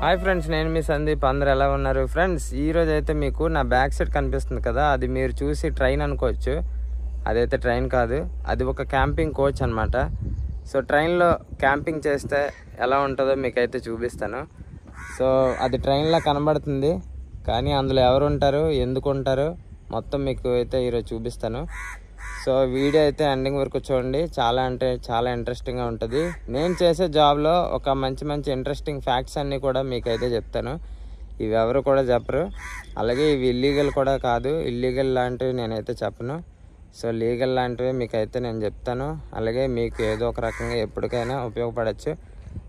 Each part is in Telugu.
హాయ్ ఫ్రెండ్స్, నేను మీ సందీప్. అందరూ ఎలా ఉన్నారు ఫ్రెండ్స్? ఈరోజు అయితే మీకు నా బ్యాక్ సైడ్ కనిపిస్తుంది కదా, అది మీరు చూసి ట్రైన్ అనుకోవచ్చు. అదైతే ట్రైన్ కాదు, అది ఒక క్యాంపింగ్ కోచ్ అనమాట. సో ట్రైన్లో క్యాంపింగ్ చేస్తే ఎలా ఉంటుందో మీకైతే చూపిస్తాను. సో అది ట్రైన్లో కనబడుతుంది, కానీ అందులో ఎవరు ఉంటారు, ఎందుకు ఉంటారు, మొత్తం మీకు అయితే ఈరోజు చూపిస్తాను. సో వీడియో అయితే ఎండింగ్ వరకు చూడండి. చాలా అంటే చాలా ఇంట్రెస్టింగ్గా ఉంటుంది. నేను చేసే జాబ్లో ఒక మంచి మంచి ఇంట్రెస్టింగ్ ఫ్యాక్ట్స్ అన్నీ కూడా మీకైతే చెప్తాను. ఇవి ఎవరు కూడా చెప్పరు. అలాగే ఇవి ఇల్లీగల్ కూడా కాదు, ఇల్లీగల్ లాంటివి నేనైతే చెప్పను. సో లీగల్ లాంటివి మీకైతే నేను చెప్తాను. అలాగే మీకు ఏదో ఒక రకంగా ఎప్పటికైనా ఉపయోగపడవచ్చు.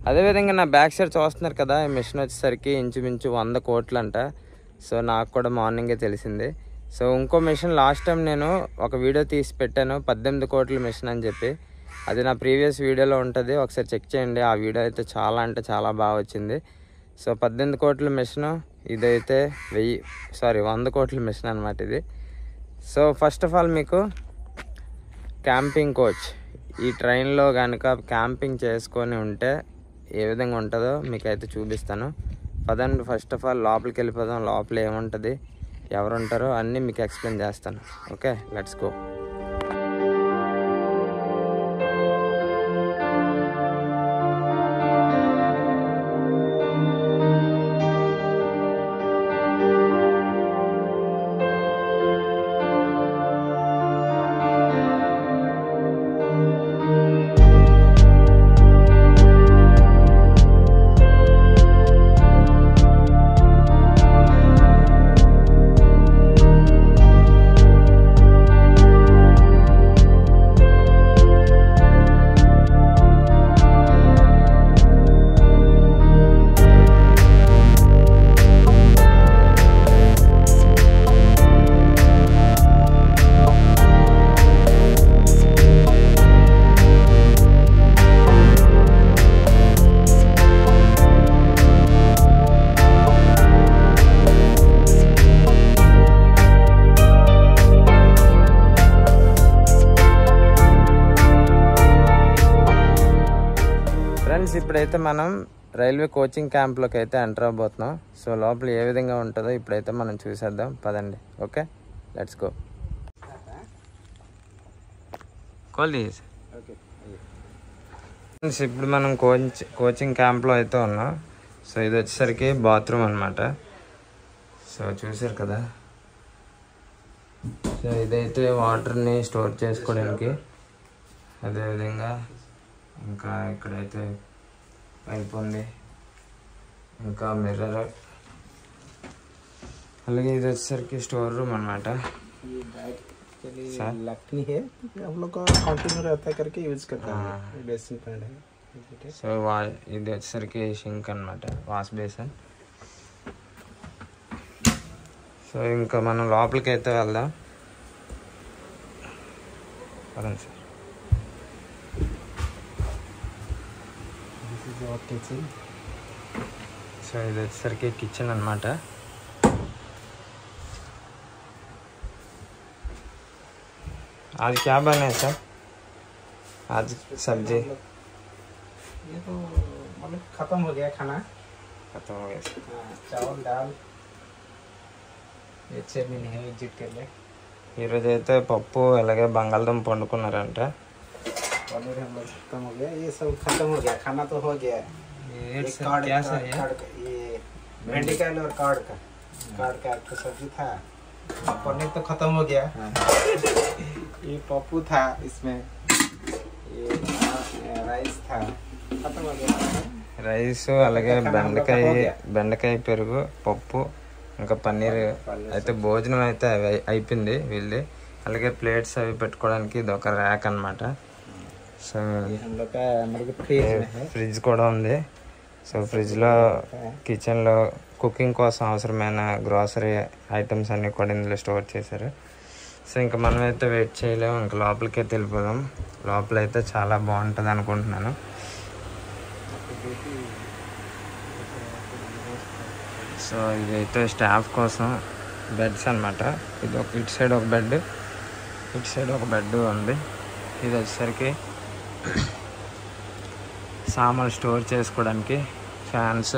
అదేవిధంగా నా బ్యాక్ సైడ్ చూస్తున్నారు కదా, ఈ మిషన్ వచ్చేసరికి ఇంచుమించు 100 కోట్లు అంట. సో నాకు కూడా మార్నింగే తెలిసింది. సో ఇంకో మిషన్ లాస్ట్ టైం నేను ఒక వీడియో తీసి పెట్టాను, 18 కోట్ల మిషన్ అని చెప్పి. అది నా ప్రీవియస్ వీడియోలో ఉంటుంది, ఒకసారి చెక్ చేయండి. ఆ వీడియో అయితే చాలా అంటే చాలా బాగా వచ్చింది. సో 18 కోట్ల మిషన్, ఇదైతే 100 కోట్ల మిషన్ అనమాట ఇది. సో ఫస్ట్ ఆఫ్ ఆల్ మీకు క్యాంపింగ్ కోచ్, ఈ ట్రైన్లో కనుక క్యాంపింగ్ చేసుకొని ఉంటే ఏ విధంగా ఉంటుందో మీకైతే చూపిస్తాను. పదండి, ఫస్ట్ ఆఫ్ ఆల్ లోపలికి వెళ్ళిపోదాం. లోపల ఏముంటుంది, ఎవరు ఉంటారో అన్నీ మీకు ఎక్స్ప్లెయిన్ చేస్తాను. Okay, let's go. ఫ్రెండ్స్, ఇప్పుడైతే మనం రైల్వే కోచింగ్ క్యాంప్లోకి అయితే ఎంటర్ అవబోతున్నాం. సో లోపల ఏ విధంగా ఉంటుందో ఇప్పుడైతే మనం చూసేద్దాం. పదండి. Okay, let's go. ఫ్రెండ్స్, ఇప్పుడు మనం కోచింగ్ క్యాంప్లో అయితే ఉన్నాం. సో ఇది వచ్చేసరికి బాత్రూమ్ అనమాట. సో చూసారు కదా, సో ఇదైతే వాటర్ని స్టోర్ చేసుకోవడానికి. అదేవిధంగా ఇంకా ఇక్కడైతే పైప్ ఉంది, ఇంకా మిర్రర్. అలాగే ఇది వచ్చేసరికి స్టోర్ రూమ్ అనమాట. సో ఇది వచ్చేసరికి షింక్ అనమాట, వాష్ బేసిన్. సో ఇంకా మనం లోపలికి అయితే వెళ్దాం. పదండి సార్. కిచెన్. సో ఇది వచ్చేసరికి కిచెన్ అనమాట. आज क्या बना है सर? आज सब्जी ये तो मतलब खत्म हो गया खाना, खत्म हो गया. चावल दाल ये चटनी है विजिट कर ले. ఈరోజు అయితే పప్పు అలాగే బంగాళదుంప వండుకున్నారంట. पनीर हम लोग खत्म हो गया, ये सब खत्म हो गया, खाना तो हो गया. ये कार्ड क्या सर? ये भिंडी का और कार्ड का तो सब्जी था. पनीर तो खत्म हो गया. ये पप्पू था, इसमें ये राइस था, खत्म हो गया. రైస్ అలాగే బెండకాయ పెరుగు, పప్పు, ఇంకా పన్నీర్. అయితే భోజనం అయితే అయిపోయింది వీళ్ళది. అలాగే ప్లేట్స్ అవి పెట్టుకోవడానికి ఇది ఒక ర్యాక్ అనమాట. సో ఫ్రిడ్జ్ కూడా ఉంది. సో ఫ్రిడ్జ్లో కిచెన్లో కుకింగ్ కోసం అవసరమైన గ్రాసరీ ఐటమ్స్ అన్నీ కూడా ఇందులో స్టోర్ చేశారు. సో ఇంకా మనమైతే వెయిట్ చేయలేము, ఇంకా లోపలికి వెళ్ళిపోదాం. లోపల అయితే చాలా బాగుంటుంది అనుకుంటున్నాను. సో ఇదైతే స్టాఫ్ కోసం బెడ్స్ అనమాట. ఇది ఒక ఇటు సైడ్ ఒక బెడ్, ఇటు సైడ్ ఒక బెడ్ ఉంది. ఇది వచ్చేసరికి సామాన్లు స్టోర్ చేసుకోవడానికి ఫ్యాన్స్,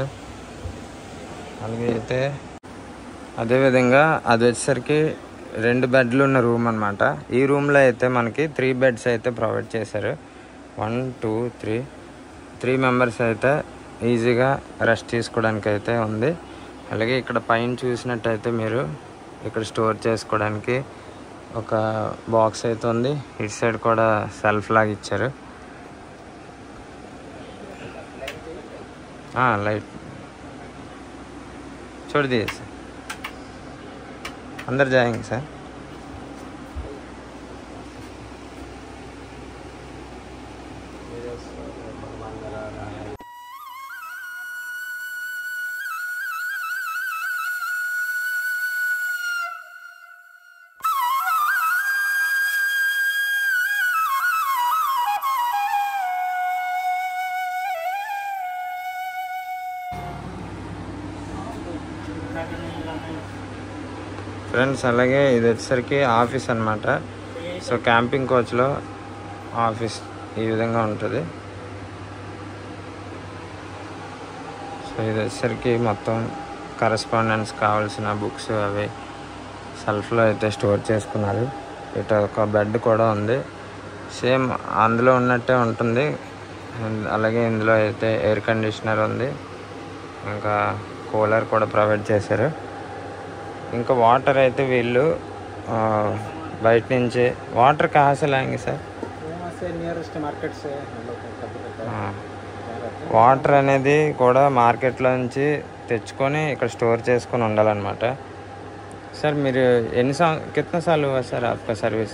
అలాగే అయితే అదేవిధంగా అది వచ్చేసరికి 2 బెడ్లు ఉన్న రూమ్ అనమాట. ఈ రూమ్లో అయితే మనకి 3 బెడ్స్ అయితే ప్రొవైడ్ చేశారు. 1 2 3 మెంబర్స్ అయితే ఈజీగా రెస్ట్ తీసుకోవడానికి అయితే ఉంది. అలాగే ఇక్కడ పైన చూసినట్టయితే మీరు ఇక్కడ స్టోర్ చేసుకోవడానికి ఒక బాక్స్ అయితే ఉంది. ఇటు సైడ్ కూడా సెల్ఫ్ లాగా ఇచ్చారు. लाइट छोड़ दिए सर, अंदर जाएंगे सर. ఫ్రెండ్స్ అలాగే ఇది వచ్చేసరికి ఆఫీస్ అనమాట. సో క్యాంపింగ్ కోచ్లో ఆఫీస్ ఈ విధంగా ఉంటుంది. సో ఇది వచ్చేసరికి మొత్తం కరెస్పాండెన్స్ కావాల్సిన బుక్స్ అవి సెల్ఫ్లో అయితే స్టోర్ చేసుకున్నారు. ఇటు ఒక బెడ్ కూడా ఉంది, సేమ్ అందులో ఉన్నట్టే ఉంటుంది. అలాగే ఇందులో అయితే ఎయిర్ కండిషనర్ ఉంది, ఇంకా కూలర్ కూడా ప్రొవైడ్ చేశారు. ఇంకా వాటర్ అయితే వీళ్ళు బయట నుంచి వాటర్ కहाँ लाएंगे सर? नियरेस्ट मार्केट से వాటర్ అనేది కూడా మార్కెట్లో నుంచి తెచ్చుకొని ఇక్కడ స్టోర్ చేసుకొని ఉండాలన్నమాట. సార్ మీరు कितना साल हुआ सर आपका सर्विस?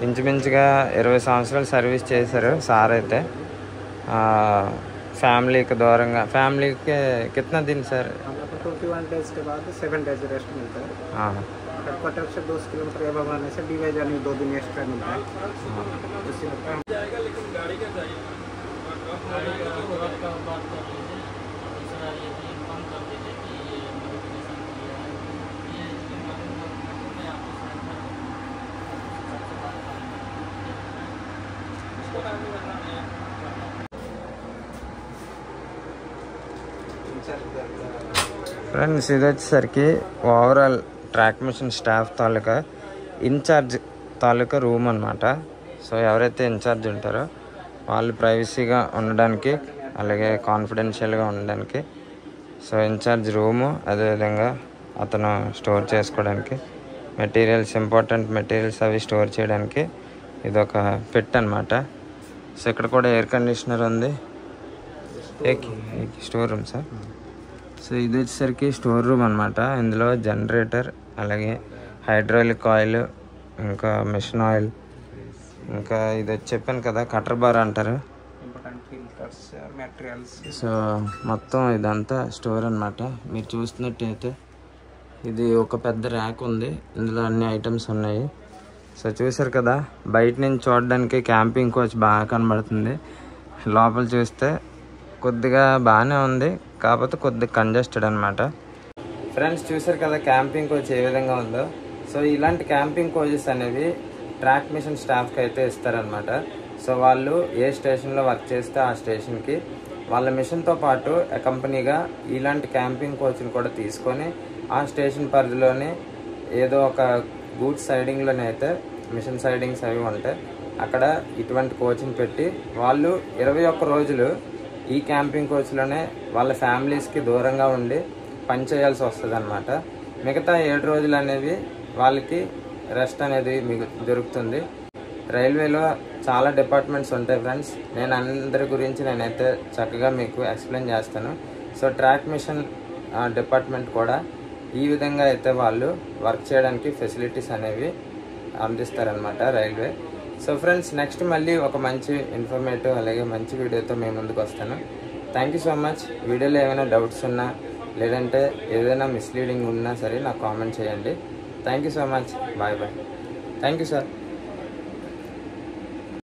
ఇంచుమించుగా 20 సంవత్సరాలు సర్వీస్ చేశారు సార్ అయితే. ఫ్యామిలీకి దూరంగా ఫ్యామిలీకి कितना दिन सर? 21 डेज के बाद 7 डेज रेस्ट मिलता है. हेडक्वार्टर से 2 किलोमीटर एबव आने से डिवाइड यानी 2 दिन एक्स्ट्रा मिलता है. उसी में जाएगा लेकिन गाड़ी का जाएगा ఫ్రెండ్స్ ఇది వచ్చేసరికి ఓవరాల్ ట్రాక్ మిషన్ స్టాఫ్ తాలూకా ఇన్ఛార్జ్ తాలూకా రూమ్ అనమాట. సో ఎవరైతే ఇన్ఛార్జ్ ఉంటారో వాళ్ళు ప్రైవసీగా ఉండడానికి అలాగే కాన్ఫిడెన్షియల్గా ఉండడానికి సో ఇన్ఛార్జ్ రూము, అదేవిధంగా అతను స్టోర్ చేసుకోవడానికి మెటీరియల్స్, ఇంపార్టెంట్ మెటీరియల్స్ అవి స్టోర్ చేయడానికి ఇదొక పెట్ అనమాట. సో ఇక్కడ కూడా ఎయిర్ కండిషనర్ ఉంది. Store room sir. సో ఇది వచ్చేసరికి స్టోర్ రూమ్ అనమాట. ఇందులో జనరేటర్, అలాగే హైడ్రాలిక్ ఆయిల్, ఇంకా మిషన్ ఆయిల్, ఇంకా ఇది వచ్చి చెప్పాను కదా కటర్ బార్ అంటారు. సో మొత్తం ఇదంతా స్టోర్ అనమాట. మీరు చూస్తున్నట్టయితే ఇది ఒక పెద్ద ర్యాక్ ఉంది, ఇందులో అన్ని ఐటమ్స్ ఉన్నాయి. సో చూసారు కదా, బయట నుంచి చూడడానికి క్యాంపింగ్ కోచ్ బాగా కనబడుతుంది, లోపల చూస్తే కొద్దిగా బాగానే ఉంది, కాకపోతే కొద్దిగా కంజెస్టెడ్ అనమాట. ఫ్రెండ్స్ చూసారు కదా క్యాంపింగ్ కోచ్ ఏ విధంగా ఉందో. సో ఇలాంటి క్యాంపింగ్ కోచెస్ అనేవి ట్రాక్ మిషన్ స్టాఫ్కి అయితే ఇస్తారనమాట. సో వాళ్ళు ఏ స్టేషన్లో వర్క్ చేస్తే ఆ స్టేషన్కి వాళ్ళ మిషన్తో పాటు కంపెనీగా ఇలాంటి క్యాంపింగ్ కోచ్ని కూడా తీసుకొని ఆ స్టేషన్ పరిధిలోనే ఏదో ఒక గూడ్స్ సైడింగ్లోనే అయితే మిషన్ సైడింగ్స్ అవి ఉంటాయి, అక్కడ ఇటువంటి కోచ్ని పెట్టి వాళ్ళు 21 రోజులు ఈ క్యాంపింగ్ కోచ్లోనే వాళ్ళ ఫ్యామిలీస్కి దూరంగా ఉండి పని చేయాల్సి వస్తుంది అనమాట. మిగతా 7 రోజులు అనేవి వాళ్ళకి రెస్ట్ అనేది మీకు దొరుకుతుంది. రైల్వేలో చాలా డిపార్ట్మెంట్స్ ఉంటాయి ఫ్రెండ్స్, నేను అందరి గురించి నేనైతే చక్కగా మీకు ఎక్స్ప్లెయిన్ చేస్తాను. సో ట్రాక్ మిషన్ డిపార్ట్మెంట్ కూడా ఈ విధంగా అయితే వాళ్ళు వర్క్ చేయడానికి ఫెసిలిటీస్ అనేవి అందిస్తారనమాట రైల్వే. సో ఫ్రెండ్స్ నెక్స్ట్ మళ్ళీ ఒక మంచి ఇన్ఫర్మేటివ్ అలాగే మంచి వీడియోతో మేము ముందుకు వస్తాను. Thank you so much. వీడియోలో ఏమైనా డౌట్స్ ఉన్నా లేదంటే ఏదైనా మిస్లీడింగ్ ఉన్నా సరే నాకు కామెంట్ చేయండి. Thank you so much. Bye bye. Thank you sir.